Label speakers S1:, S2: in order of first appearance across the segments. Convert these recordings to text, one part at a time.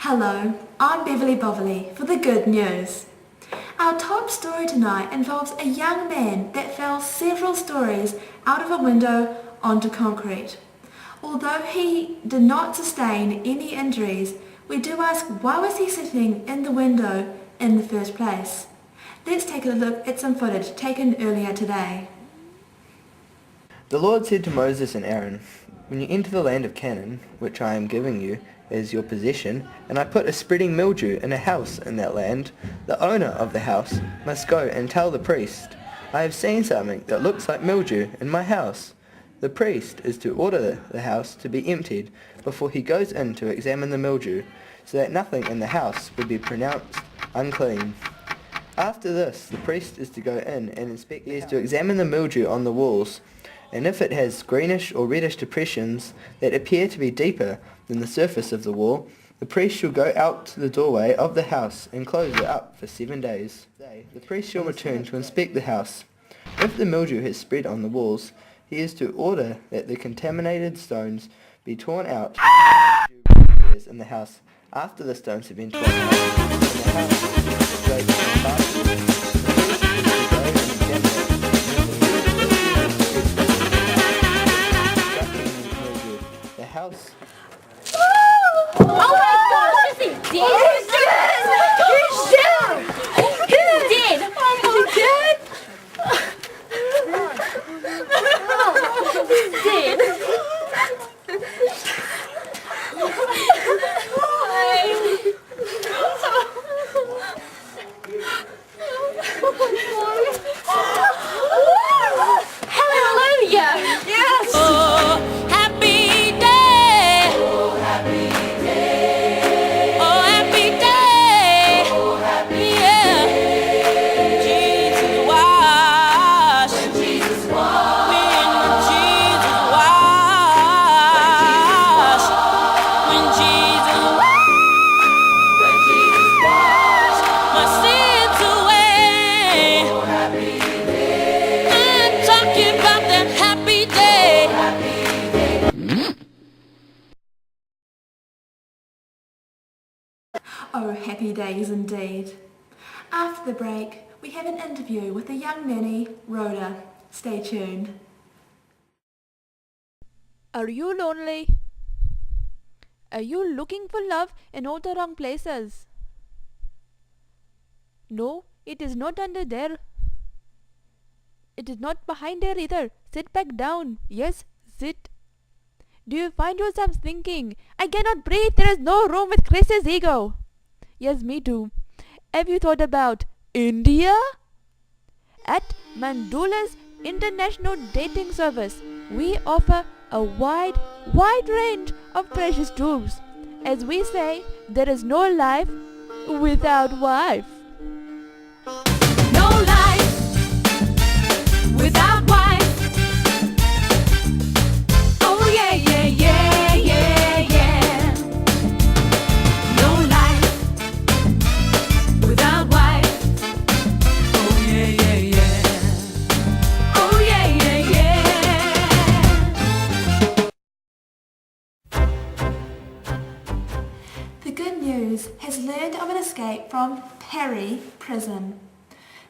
S1: Hello, I'm Beverly Boverly for the good news. Our top story tonight involves a young man that fell several stories out of a window onto concrete. Although he did not sustain any injuries, we do ask why was he sitting in the window in the first place. Let's take a look at some footage taken earlier today.
S2: The Lord said to Moses and Aaron, "When you enter the land of Canaan, which I am giving you as your possession, and I put a spreading mildew in a house in that land, the owner of the house must go and tell the priest, 'I have seen something that looks like mildew in my house.' The priest is to order the house to be emptied before he goes in to examine the mildew, so that nothing in the house would be pronounced unclean. After this, the priest is to go in and inspect. He is to examine the mildew on the walls, and if it has greenish or reddish depressions that appear to be deeper than the surface of the wall, the priest shall go out to the doorway of the house and close it up for 7 days. The priest shall return to inspect the house. If the mildew has spread on the walls, he is to order that the contaminated stones be torn out in the house. After the stones have been torn out in the house, the house.
S3: Oh my gosh, is he dead? He's dead! He's dead! Oh, he's dead? He's dead. Hallelujah! Yes!
S4: Oh, happy day! Oh, happy day! Oh, happy day! Oh, happy day! Jesus washed. When Jesus washed. When Jesus washed. When Jesus washed. When Jesus washed. My sins away. Oh, happy day! I'm talking about that happy day.
S1: Oh, happy days indeed. After the break, we have an interview with a young nanny, Rhoda. Stay tuned.
S5: Are you lonely? Are you looking for love in all the wrong places? No, it is not under there. It is not behind there either. Sit back down. Yes, sit. Do you find yourself thinking, I cannot breathe, there is no room with Chris's ego? Yes, me too. Have you thought about India? At Mandula's International Dating Service, we offer a wide range of precious tools. As we say, there is no life without wife.
S4: No life without wife. Oh yeah, yeah, yeah, yeah, yeah. No life without wife. Oh yeah, yeah, yeah. Oh yeah, yeah, yeah.
S1: The Good News has learned of an escape from Perry Prison.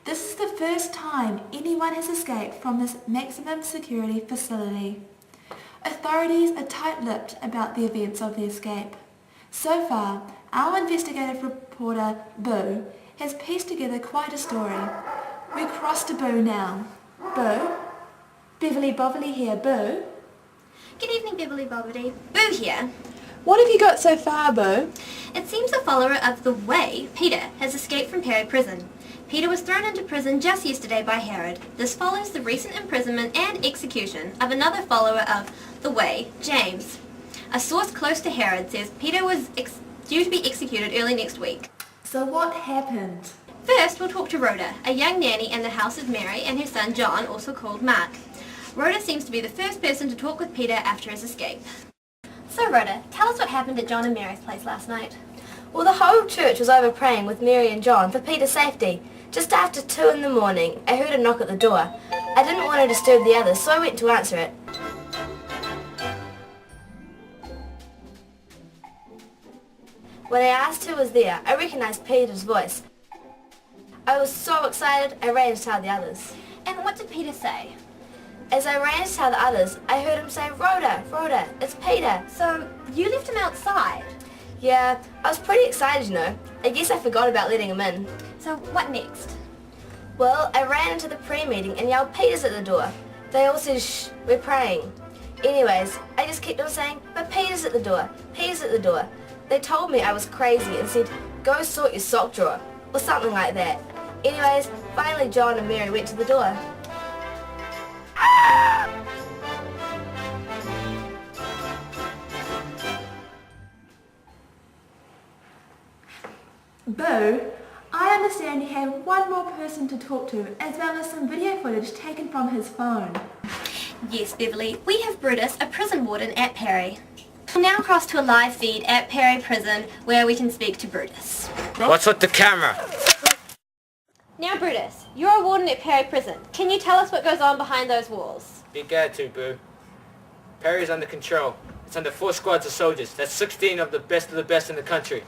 S1: This is the first time anyone has escaped from this maximum security facility. Authorities are tight-lipped about the events of the escape. So far, our investigative reporter, Boo, has pieced together quite a story. We cross to Boo now. Boo? Beverly Boverly here, Boo.
S3: Good evening, Beverly Boverly. Boo here.
S1: What have you got so far, Boo?
S3: It seems a follower of The Way, Peter, has escaped from Perry Prison. Peter was thrown into prison just yesterday by Herod. This follows the recent imprisonment and execution of another follower of The Way, James. A source close to Herod says Peter was due to be executed early next week.
S1: So what happened?
S3: First, we'll talk to Rhoda, a young nanny in the house of Mary and her son John, also called Mark. Rhoda seems to be the first person to talk with Peter after his escape. So Rhoda, tell us what happened at John and Mary's place last night.
S6: Well, the whole church was over praying with Mary and John for Peter's safety. Just after 2 in the morning, I heard a knock at the door. I didn't want to disturb the others, so I went to answer it. When I asked who was there, I recognized Peter's voice. I was so excited, I ran to tell the others.
S3: And what did Peter say?
S6: As I ran to tell the others, I heard him say, Rhoda, Rhoda, it's Peter.
S3: So, you left him outside.
S6: Yeah, I was pretty excited, you know. I guess I forgot about letting him in.
S3: So, what next?
S6: Well, I ran into the prayer meeting and yelled, Peter's at the door. They all said, shh, we're praying. Anyways, I just kept on saying, but Peter's at the door, Peter's at the door. They told me I was crazy and said, go sort your sock drawer, or something like that. Anyways, finally John and Mary went to the door.
S1: Boo, I understand you have one more person to talk to, as well as some video footage taken from his phone.
S3: Yes, Beverly, we have Brutus, a prison warden at Perry. We'll now cross to a live feed at Perry Prison, where we can speak to Brutus.
S7: What's with the camera?
S3: Now, Brutus, you're a warden at Perry Prison. Can you tell us what goes on behind those walls?
S7: Be glad to, Boo. Perry's under control. It's under 4 squads of soldiers. That's 16 of the best in the country.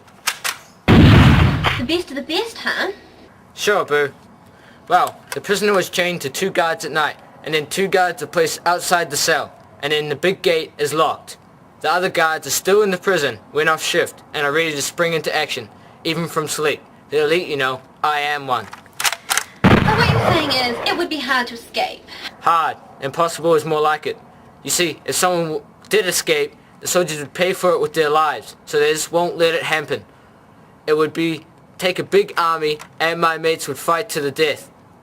S3: The best of the best, huh?
S7: Sure, Boo. Well, the prisoner was chained to 2 guards at night, and then 2 guards are placed outside the cell, and then the big gate is locked. The other guards are still in the prison, went off shift, and are ready to spring into action, even from sleep. The elite, you know, I am one.
S3: But what you're saying is, it would be hard to escape.
S7: Hard. Impossible is more like it. You see, if someone did escape, the soldiers would pay for it with their lives, so they just won't let it happen. It would take a big army, and my mates would fight to the death.